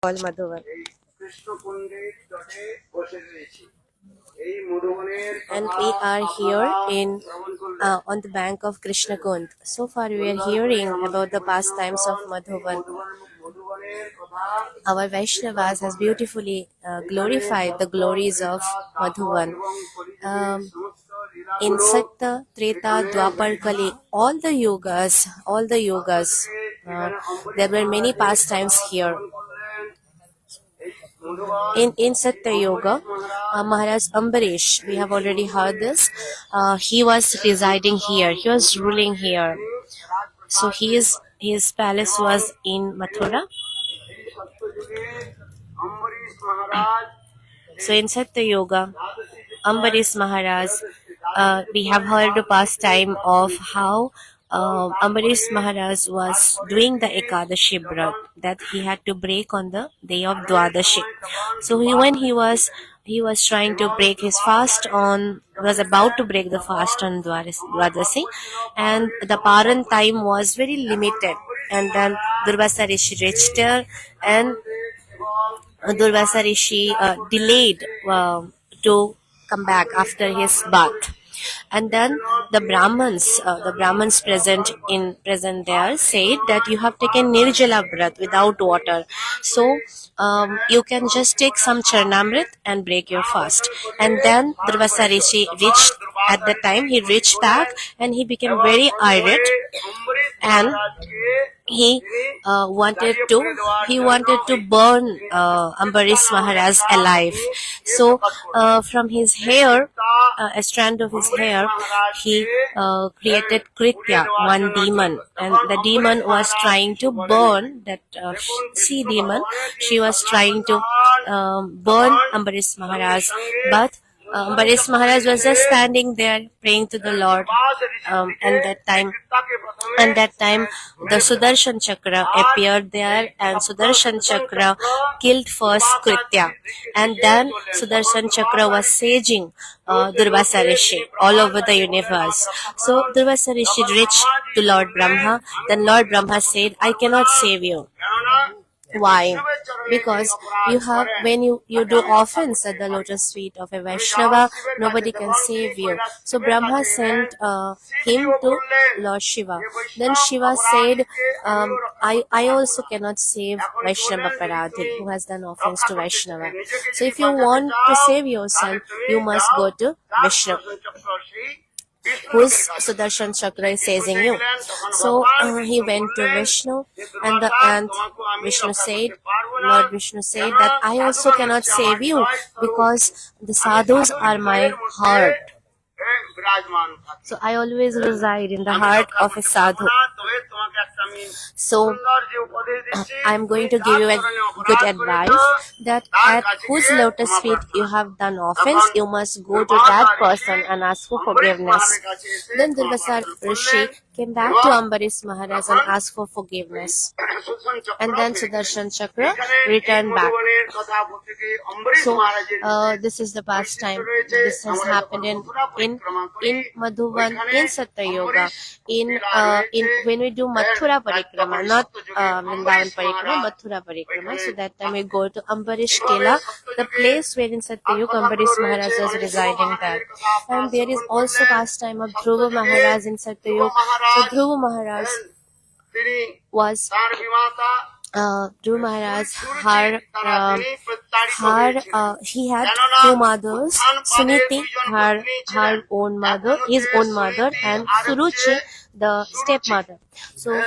called Madhuvan. And we are here in on the bank of Krishna Kund. So far we are hearing about the pastimes of Madhuvan. Our Vaishnavas has beautifully glorified the glories of Madhuvan. In Sakta, Treta, Dwapar, Kali, all the yogas, there were many pastimes here. In Satya Yoga, Maharaj Ambarish, we have already heard this, he was residing here, he was ruling here. So his palace was in Mathura. So in Satya Yoga, Ambarish Maharaj, we have heard the pastime of how Ambarish Maharaj was doing the Ekadashi Vrat that he had to break on the day of Dwadashi. So when he was trying to break his fast on, was about to break the fast on Dwadashi, and the Paran time was very limited. And then Durvasa Rishi reached there, and Durvasa Rishi delayed to come back after his bath. And then the Brahmins present there said that you have taken Nirjala Vrat without water. So you can just take some Charnamrit and break your fast. And then Durvasa Rishi reached at the time, he reached back and he became very irate, and he wanted to burn Ambarish Maharaj alive. So from his hair, a strand of his hair, he created Kritya, one demon, and the demon was trying to burn that sea demon. She was trying to burn Ambarish Maharaj, but Ambarish Maharaj was just standing there praying to the Lord, and that time the Sudarshan Chakra appeared there, and Sudarshan Chakra killed first Kritya, and then Sudarshan Chakra was saging Durvasa Rishi all over the universe. So Durvasa Rishi reached to Lord Brahma. Then Lord Brahma said, I cannot save you. Why? Because when you do offense at the lotus feet of a Vaishnava, nobody can save you. So Brahma sent him to Lord Shiva. Then Shiva said, I also cannot save Vaishnava Paradhi who has done offense to Vaishnava. So if you want to save yourself, you must go to Vishnu, whose Sudarshan Chakra is seizing you. So he went to Vishnu, and Lord Vishnu said that I also cannot save you because the sadhus are my heart. So I always reside in the heart of a sadhu. So I'm going to give you a good advice that at whose lotus feet you have done offense, you must go to that person and ask for forgiveness. Then Durvasa Rishi came back to Ambarish Maharaj and asked for forgiveness. And then Sudarshan Chakra returned back. So this is the pastime. This has happened in Madhuvan, in Satya Yoga, in when we do Mathura Parikrama, not Vrindavan Parikrama, Mathura Parikrama. So that time we go to Ambarish Kela, the place where in Satya Yoga Ambarish Maharaj was residing there. And there is also pastime of Dhruva Maharaj in Satya Yoga. So Dhruva Maharaj was Dhruva Maharaj he had two mothers, Suniti, her own mother, his own mother, and Suruchi, the stepmother. So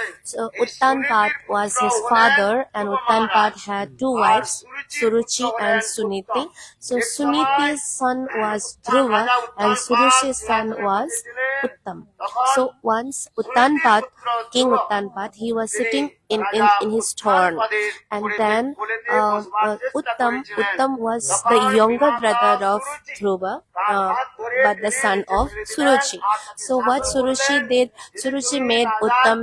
Uttanpat was his father, and Uttanpat had two wives, Suruchi and Suniti. So Suniti's son was Dhruva, and Suruchi's son was Uttam. So once King Uttanpat, he was sitting in his throne, and then Uttam was the younger brother of Dhruva, but the son of Suruchi. So what Suruchi did, Suruchi made Uttam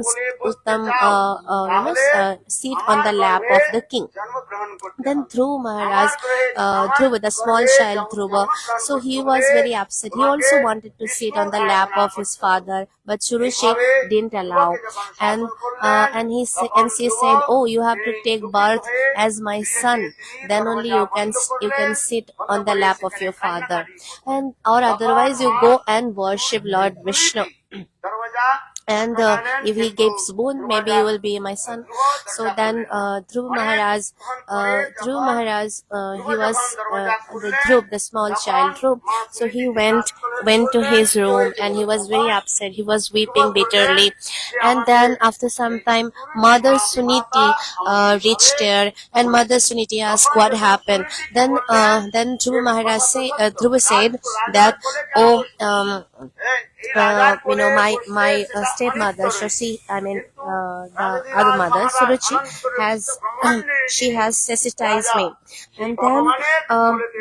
sit on the lap of the king. Then Dhruva Maharaj, Dhruva, the small child Dhruva, so he was very upset. He also wanted to sit on the lap of his father, but Surushi didn't allow. And she said, "Oh, you have to take birth as my son. Then only you can sit on the lap of your father, and or otherwise you go and worship Lord Vishnu." And if he gives boon, maybe you will be my son. So then Dhruv Maharaj, he was the Dhruv, the small child Dhruv. So he went to his room and he was very upset. He was weeping bitterly. And then after some time, Mother Suniti reached there, and Mother Suniti asked what happened. Then Dhruv said that, "Oh, my stepmother Shashi, the other mother Suruchi, has she has sensitized me." And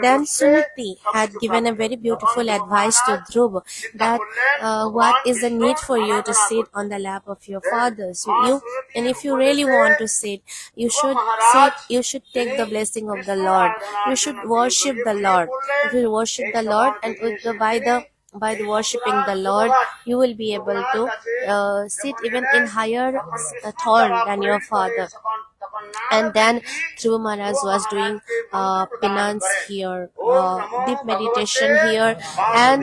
then Suniti had given a very beautiful advice to Dhruv that what is the need for you to sit on the lap of your father? So and if you really want to sit, you should sit. You should take the blessing of the Lord. You should worship the Lord. If you worship the Lord, and by the worshipping the Lord, you will be able to sit even in higher throne than your father. And then Dhruva Maharaj was doing penance here, deep meditation here, and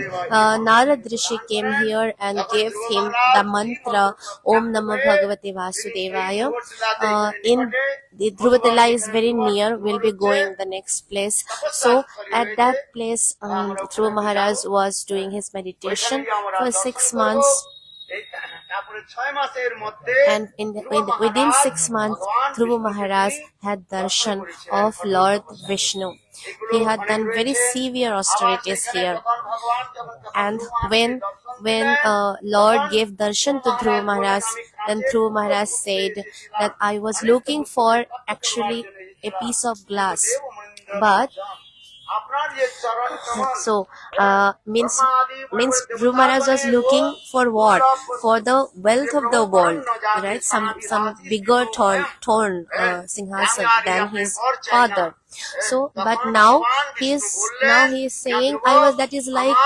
Narad Rishi came here and gave him the mantra Om Namo Bhagavate Vasudevaya. In the Dhruvatala is very near. We'll be going the next place. So at that place, Dhruva Maharaj was doing his meditation for 6 months. And within 6 months, Dhruva Maharaj had darshan of Lord Vishnu. He had done very severe austerities here. And when Lord gave darshan to Dhruva Maharaj, then Dhruva Maharaj said that I was looking for actually a piece of glass, but so means Dhruva Maharaj was looking for what? For the wealth of the world, right? Some bigger torn Singhasana than his father. So, but now he is saying that is like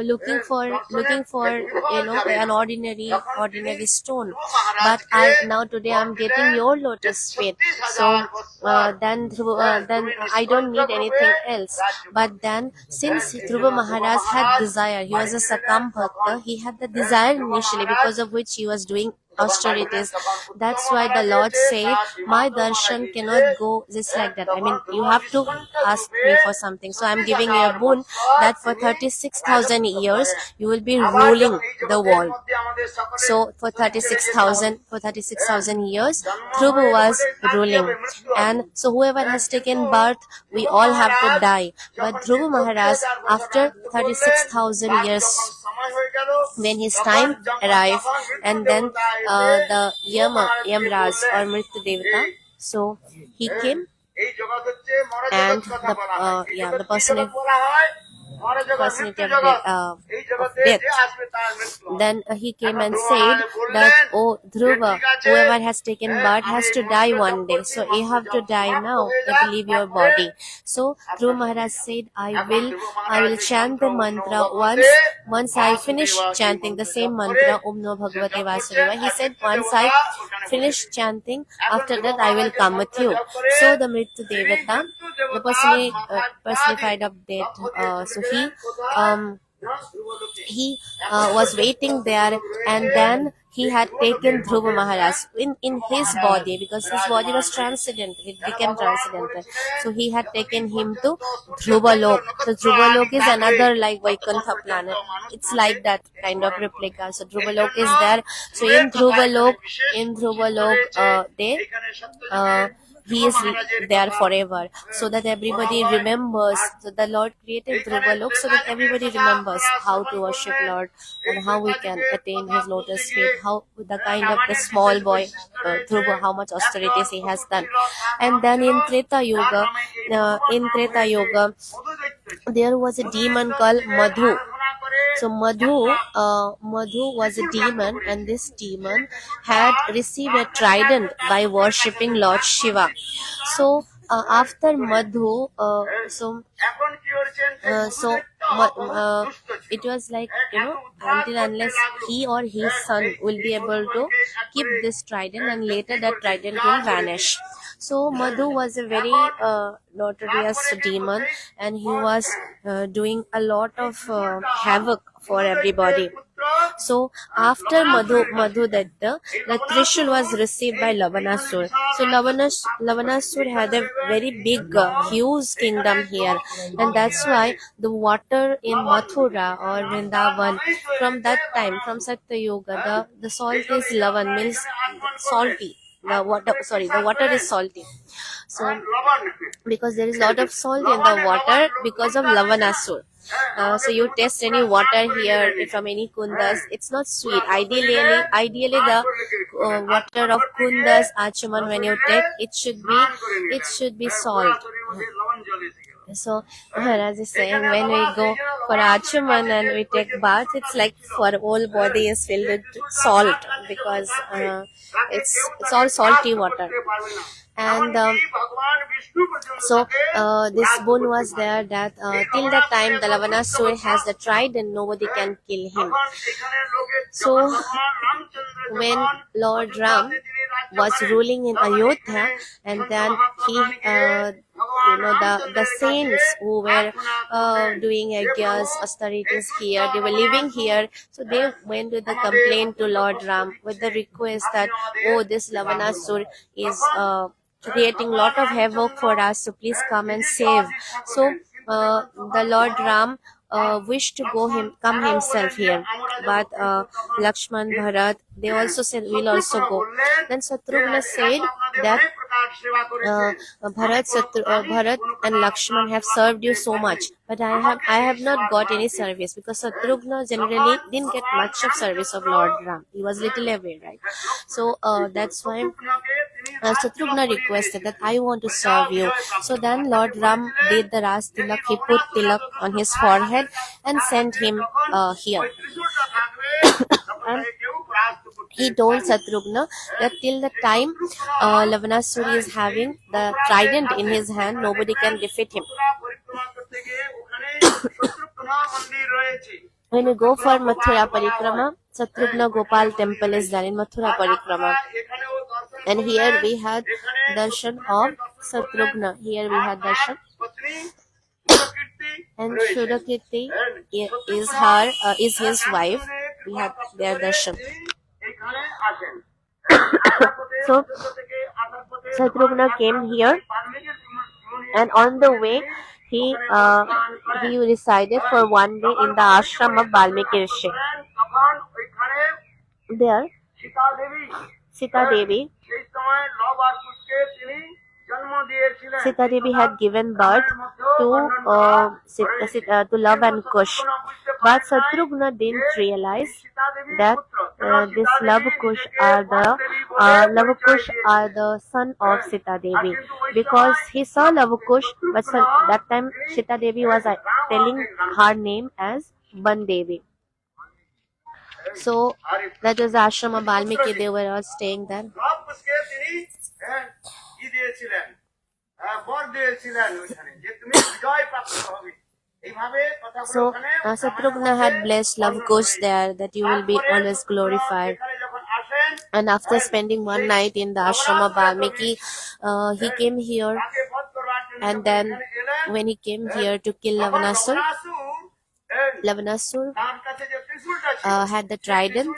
looking for an ordinary stone, but today I'm getting your lotus feet. So then I don't need anything else. But then since Dhruva Maharaj had desire, he was a Sakam Bhakta, he had the desire initially, because of which he was doing austerities. That's why the Lord said, my darshan cannot go just like that. I mean, you have to ask me for something. So I'm giving you a boon that for 36,000 years you will be ruling the world. So for 36,000 years, Dhruva was ruling. And so whoever has taken birth, we all have to die. But Dhruva Maharaj, after 36,000 years, when his time arrived, and then the Yamraj or Mrityu Devata, so he came, and the personality of death. Then he came and said that, oh Dhruva, whoever has taken birth has to die one day. So you have to die now. You have to leave your body. So Dhruva Maharaj said, I will chant the mantra once I finish chanting the same mantra, Om Namo Bhagavate Vasudevaya. He said, once I finish chanting, after that I will come with you. So the Mrityu Devata, the personified of death, so he was waiting there, and then he had taken Dhruva Maharaj in his body, because his body was transcendental. It became transcendental. So he had taken him to Dhruva Lok. So Dhruva Lok is another like Vaikuntha planet. It's like that kind of replica. So Dhruva Lok is there. So in Dhruva Lok, he is there forever, so that everybody remembers. So the Lord created Dhruva Lok so that everybody remembers how to worship Lord and how we can attain His lotus feet. How the kind of the small boy Dhruva, how much austerities he has done. And then in Treta Yuga, there was a demon called Madhu. So Madhu was a demon, and this demon had received a trident by worshipping Lord Shiva. So After Madhu, so it was like, until unless he or his son will be able to keep this trident, and later that trident will vanish. So Madhu was a very notorious demon, and he was doing a lot of havoc for everybody. So after Madhu Datta, the Trishul was received by Lavanasur. So Lavanasur had a very big, huge kingdom here, and that's why the water in Mathura or Vrindavan, from that time, from Satya Yuga, the salt is Lavan, means salty. The water is salty. So because there is a lot of salt in the water because of Lavanasur. So you taste any water here from any kundas, it's not sweet. Ideally the water of kundas achaman, when you take, it should be salt. So Maharaj is saying, when we go for achaman and we take bath, it's like for whole body is filled with salt, because it's all salty water. And this boon was there, that till the time the Lavanasur has the trident, nobody can kill him. So when Lord Ram was ruling in Ayodhya, and then he, the saints who were doing yajnas, austerities here, they were living here. So they went with the complaint to Lord Ram with the request that, oh, this Lavanasur is creating lot of havoc for us, so please come and save. So the Lord Ram wished to come himself here, but Lakshman, Bharat, they also said, we'll also go. Then Satrughna said that Bharat and Lakshman have served you so much, but I have not got any service, because Satrughna generally didn't get much of service of Lord Ram. He was little away, right? So that's why Satrughna requested that, I want to serve you. So then Lord Ram did the Ras Tilak. He put tilak on his forehead and sent him here. And he told Satrughna that till the time Lavanasuri is having the trident in his hand, nobody can defeat him. When you go for Mathura Parikrama, Satrughna Gopal temple is there in Mathura Parikrama. And here we had darshan of Satrughna. Here we had darshan. And Shudakirti is his wife. We had their darshan. So Satrughna came here, and on the way he resided for one day in the ashram of Valmiki Rishi. There Sita Devi had given birth to Lava and Kush, but Satrughna didn't realize that this Lava Kush are the son of Sita Devi, because he saw Lava Kush, but that time Sita Devi was telling her name as Ban Devi. So that was the ashram of Valmiki. They were all staying there. So Satrughna had blessed Love Kush there, that you will be always glorified. And after spending one night in the ashram of Valmiki, he came here, and then when he came here to kill Lavanasur had the trident.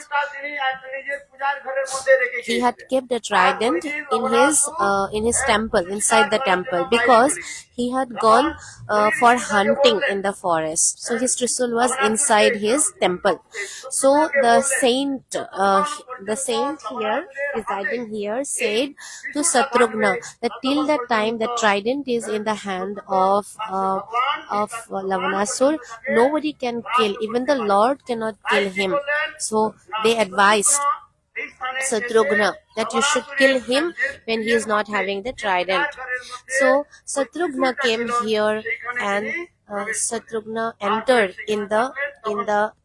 He had kept the trident in his temple, inside the temple, because he had gone for hunting in the forest. So his Trisul was inside his temple. So the saint here, residing here, said to Satrughna that till the time the trident is in the hand of Lavanasur, nobody can kill. Even the Lord cannot kill him. So they advised Satrughna that you should kill him when he is not having the trident. So Satrughna came here, and Satrughna entered in the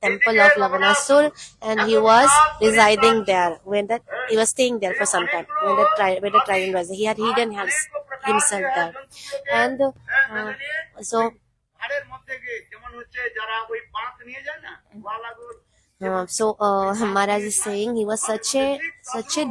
temple of Lavanasur, and he was residing there he was staying there for some time when the trident was. He had hidden himself there. And so Maharaj is saying he was such a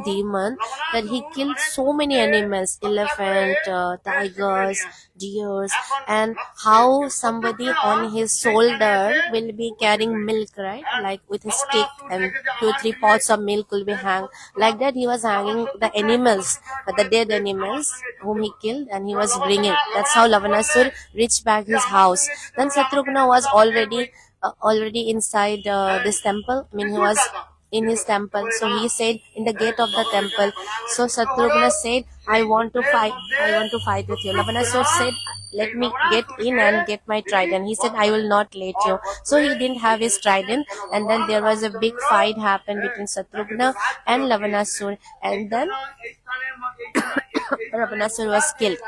demon that he killed so many animals, elephant, tigers, deers, and how somebody on his shoulder will be carrying milk, right? Like with a stick, and 2 or 3 pots of milk will be hang. Like that, he was hanging the animals, the dead animals whom he killed, and he was bringing. That's how Lavanasur reached back his house. Then Satrughna was already inside this temple. I mean, he was in his temple. So he said in the gate of the temple. So Satrughna said, I want to fight. I want to fight with you. Lavanasur said, let me get in and get my trident. He said, I will not let you. So he didn't have his trident, and then there was a big fight happened between Satrughna and Lavanasur, and then Lavanasur was killed,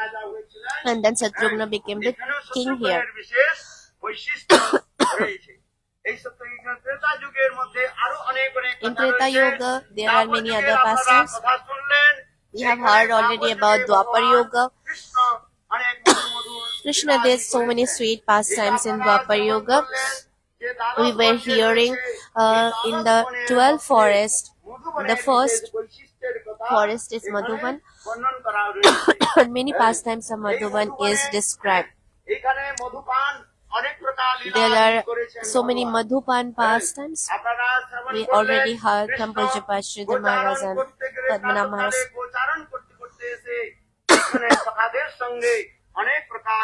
and then Satrughna became the king here. In Treta Yoga, there are many other pastimes. We have heard already about Dwapar Yoga. Krishna did so many sweet pastimes in Dwapar Yoga. We were hearing in the 12th forest, the first forest is Madhuban, and many pastimes of Madhuban is described. There are so many Madhupan pastimes. We already heard from Pujapa Sridhar Maharaj and Padmanabh Maharaj.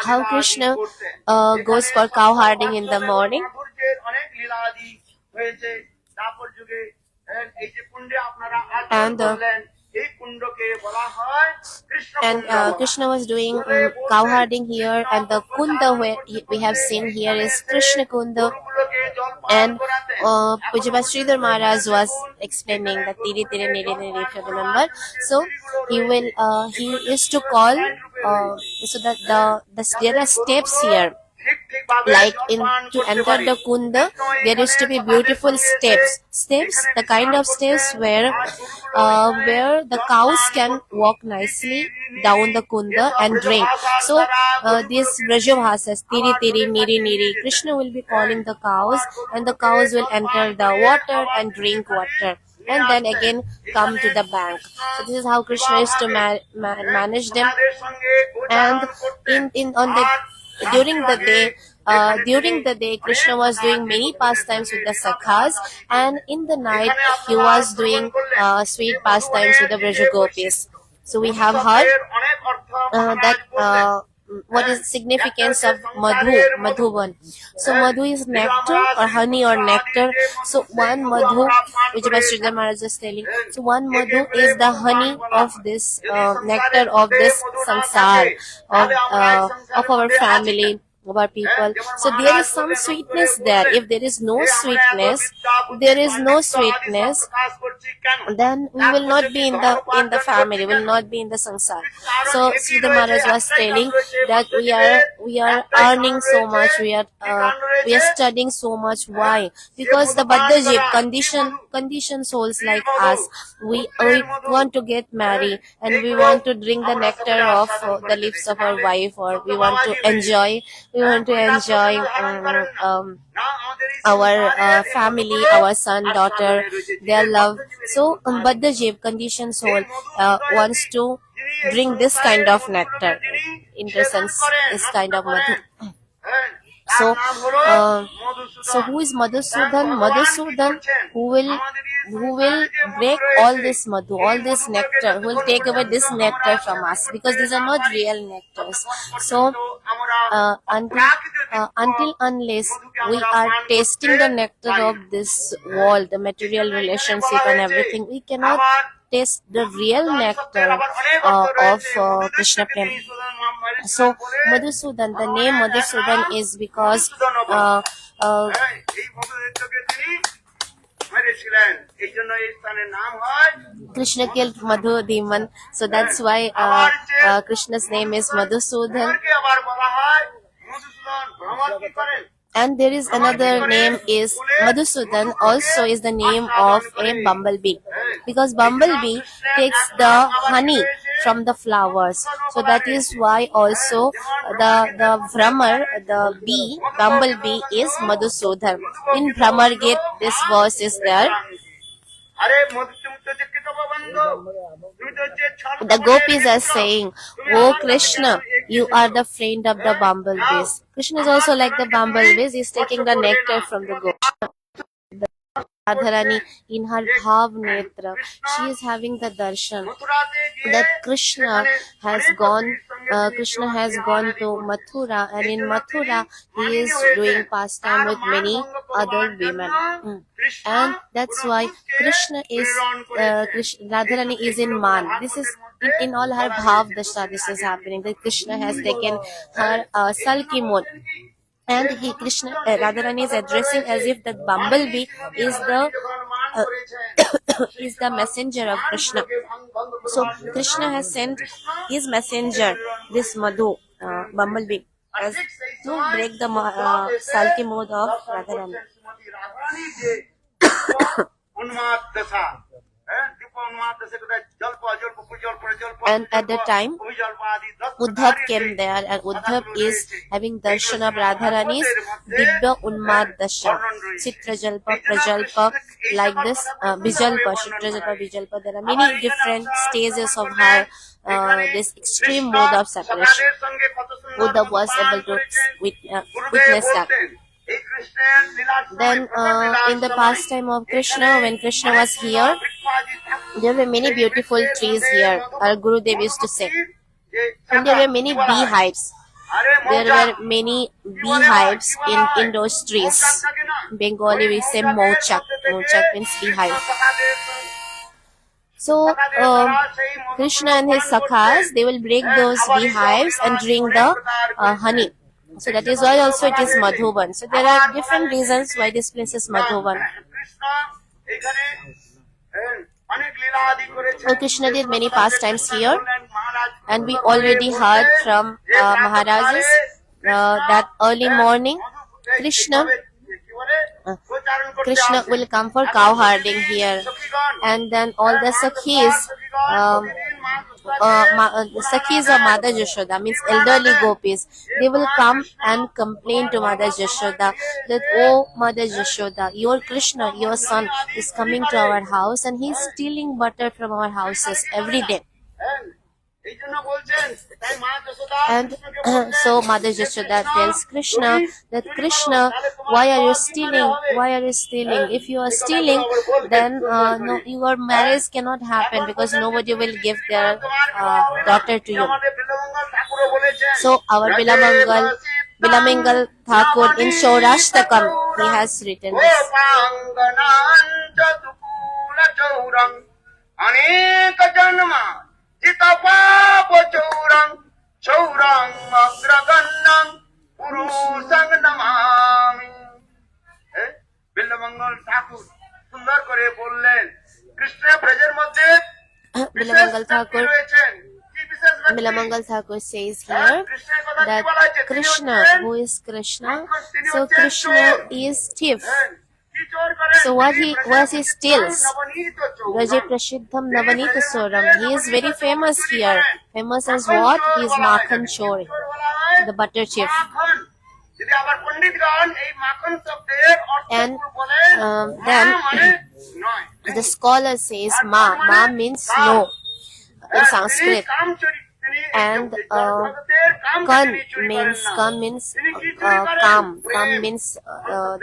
How Krishna goes for cow herding in the morning. And Krishna was doing cow herding here, and the kunda where we have seen here is Krishna Kunda, and Pujapa Sridhar Maharaj was explaining that Tiri Tiri Niri Niri, if you remember. So he used to call so that there are steps here. Like to enter the kunda, there used to be beautiful steps, the kind of steps where the cows can walk nicely down the kunda and drink. So these Brajabhasas, Tiri Tiri, Niri Niri, Krishna will be calling the cows, and the cows will enter the water and drink water, and then again come to the bank. So this is how Krishna used to manage them. And during the day, Krishna was doing many pastimes with the sakhas, and in the night he was doing sweet pastimes with the Brajagopis. So we have heard that what is the significance of Madhuban. So Madhu is nectar or honey or nectar. So one Madhu, which Sridhar Maharaj is telling, so one Madhu is the honey of this nectar of this sansar, of our family, of our people. So there is some sweetness there. If there is no sweetness, then we will not be in the family, will not be in the sansar. So Sridhar Maharaj was telling that we are earning so much, we are studying so much. Why? Because the Baddha Jeev, conditioned souls like us, we want to get married, and we want to drink the nectar of the lips of our wife, or we want to enjoy our family, our son, daughter, their love. So Baddha Jeev, conditioned soul, wants to drink this kind of nectar, in the sense this kind of madhu. So who is Madhusudan? Madhusudan, who will break all this madhu, all this nectar, who will take away this nectar from us, because these are not real nectars. So unless we are tasting the nectar of this world, the material relationship and everything, we cannot taste the real nectar of Krishna Prem. So Madhusudan, the name Madhusudan is because Krishna killed Madhu demon, so that's why Krishna's name is Madhusudan. And there is another name is Madhusudan, also is the name of a bumblebee, because bumblebee takes the honey from the flowers. So that is why also the Brahmar, the bee, bumblebee is Madhusudan. In Brahmar Gate, this verse is there. The gopis are saying, "Oh Krishna, you are the friend of the bumblebees." Krishna is also like the bumblebees. He is taking the nectar from the gopis. Radharani in her Bhav Netra, she is having the darshan that Krishna has gone to Mathura, and in Mathura he is doing pastime with many other women. And that's why Radharani is in Man. This is in all her Bhav Dasha, this is happening, that Krishna has taken her Salki mode. And Radharani is addressing as if that bumblebee is the messenger of Krishna. So Krishna has sent his messenger, this Madhu, bumblebee, as to break the Salki mode of Radharani. And at the time, Uddhav came there, and Uddhav is having darshan of Radharani's Dibya Unmad Dasha, Chitrajalpa, Prajalpa, like this, Bijalpa, Chitrajalpa, Bijalpa. There are many different stages of her this extreme mode of separation. Uddhav was able to witness that. Then in the pastime of Krishna, when Krishna was here, there were many beautiful trees here, our Gurudev used to say. And there were many beehives. There were many beehives in those trees. In Bengali we say Mouchak. Mouchak means beehive. So Krishna and his sakhas, they will break those beehives and drink the honey. So that is why also it is Madhuban. So there are different reasons why this place is Madhuban. So Krishna did many pastimes here, and we already heard from Maharajas that early morning Krishna will come for cow herding here, and then all the Sakhis, Sakhis of Mother Yashoda, means elderly gopis, they will come and complain to Mother Yashoda that, "Oh Mother Yashoda, your Krishna, your son, is coming to our house and he is stealing butter from our houses every day." And so Mother Yashoda tells Krishna that, "Krishna, why are you stealing? Why are you stealing? If you are stealing, then no, your marriage cannot happen because nobody will give their daughter to you." So our Bilamangal Thakur in Saurashtakam, he has written this. Bilamangal Thakur says here that Krishna, who is Krishna? So Krishna is thief. So what he steals? Raja Prashiddham Navanita Soram. He is very famous here. Famous as what? He is Makhan Chor, the butter chief. And then the scholar says Ma means no in Sanskrit, and Kan means calm means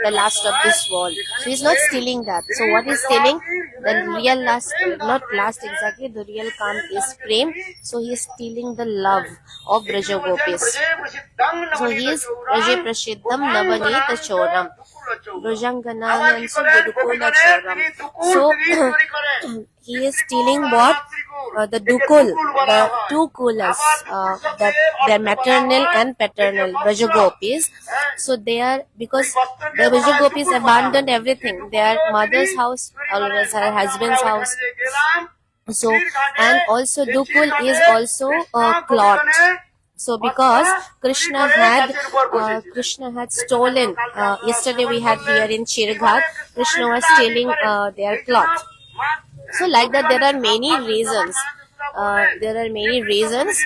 the last of this world. So he's not stealing that. So what he's stealing? The real last, not last exactly, the real calm is Prem. So he is stealing the love of Braja Gopis. So he is Braja Prashiddham Navanita Choram, Brajanganam and Sudukula Choram. So he is stealing what? The Dukul, the two Kulas, that their maternal and paternal Brajagopis. So they are, because the Brajagopis abandoned everything, their mother's house, or her husband's house. So, and also Dukul is also a cloth. So because Krishna had stolen, yesterday we had here in Chirghat, Krishna was stealing their cloth. So like that there are many reasons. there are many reasons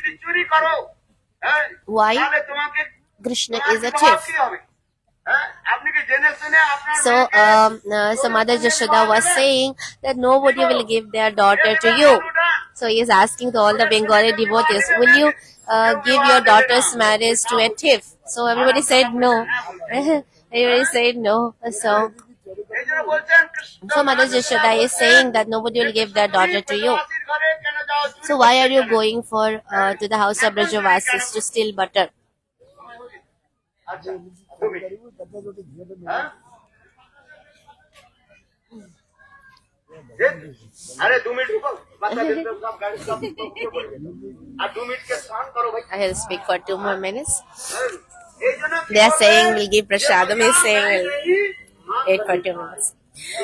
why Krishna is a thief. So Mother Jashoda was saying that nobody will give their daughter to you. So he is asking to all the Bengali devotees, will you give your daughter's marriage to a thief? So everybody said no. Everybody said no. So Mother Jashoda is saying that nobody will give their daughter to you. So why are you going to the house of Brajavasis to steal butter? I'll speak for 2 more minutes. They are saying we'll give prasadam. He is saying we'll wait for 2 minutes.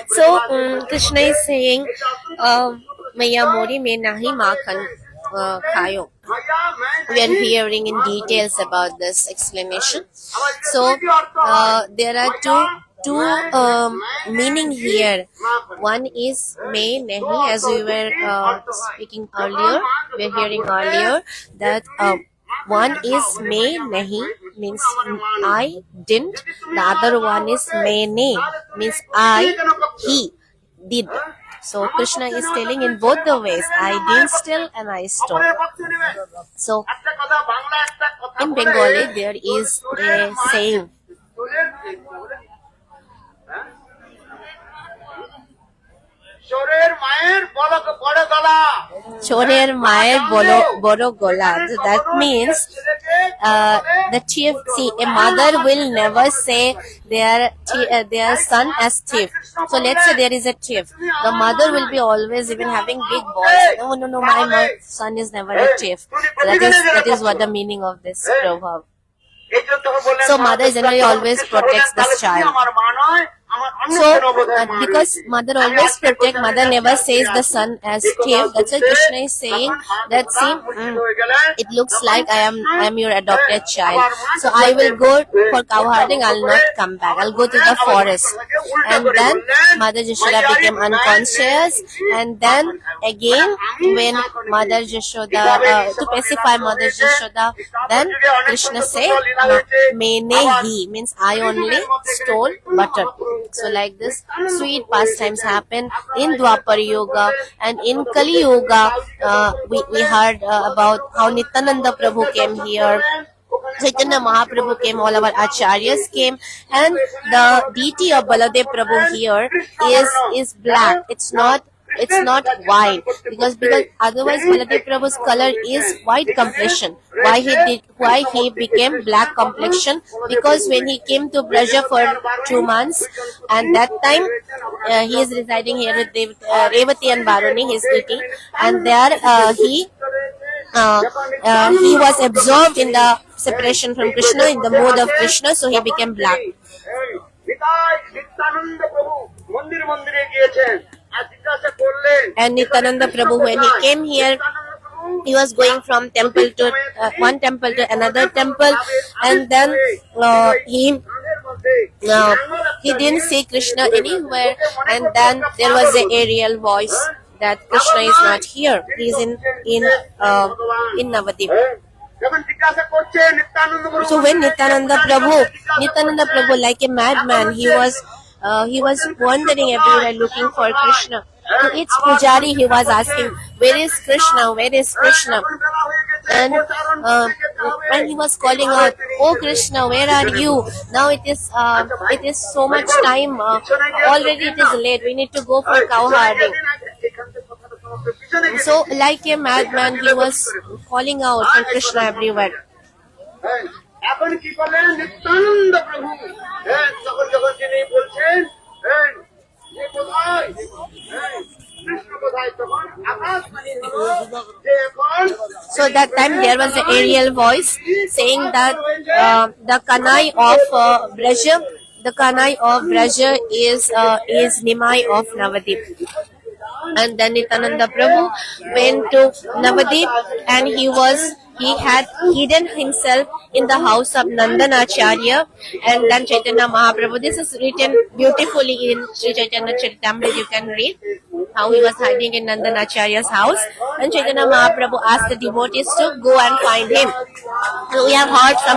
So Krishna is saying, Maya Mori mein nahi makhan khayo. We are hearing in details about this explanation. So there are two meaning here. One is may nahi, as we were speaking earlier. We are hearing earlier that one is may nahi, means I didn't. The other one is may ne, means he did. So Krishna is telling in both the ways, I didn't steal and I stole. So in Bengali there is a saying, Chorer Mayer Boro Gola. That means the thief. See, a mother will never say their son as thief. So let's say there is a thief. The mother will be always even having big voice. No, my son is never a thief. So that is what the meaning of this proverb. So mother generally always protects the child. So because mother always protect, mother never says the son as thief. That's why Krishna is saying that, see, it looks like I am your adopted child. So I will go for cow herding, I'll not come back. I'll go to the forest. And then Mother Jashoda became unconscious. And then again, when Mother Jashoda, to pacify Mother Jashoda, then Krishna said, Mene he, means I only stole butter. So like this, sweet pastimes happen in Dwapar Yoga, and in Kali Yoga, we heard about how Nityananda Prabhu came here. Chaitanya Mahaprabhu came, all our acharyas came, and the deity of Baladev Prabhu here is black. It's not white, because otherwise Baladev Prabhu's color is white complexion. Why he became black complexion? Because when he came to Braja for 2 months, and that time he is residing here with Revati and Baruni, his deity, and there he was absorbed in the separation from Krishna, in the mood of Krishna, so he became black. And Nityananda Prabhu, when he came here, he was going from temple to one temple to another temple, and then he didn't see Krishna anywhere, and then there was an aerial voice that Krishna is not here. He is in Navadip. So when Nityananda Prabhu, like a madman, he was wandering everywhere looking for Krishna. To each pujari he was asking, where is Krishna? Where is Krishna? And he was calling out, oh Krishna, where are you? Now it is so much time. Already it is late. We need to go for cow herding. So like a madman, he was calling out for Krishna everywhere. So that time there was an aerial voice saying that the kanai of Braja is Nimai of Navadip. And then Nityananda Prabhu went to Navadip, and he was he had hidden himself in the house of Nandanacharya, and then Chaitanya Mahaprabhu. This is written beautifully in Sri Chaitanya Charitamrita. You can read how he was hiding in Nandanacharya's house, and Chaitanya Mahaprabhu asked the devotees to go and find him. So we have heard some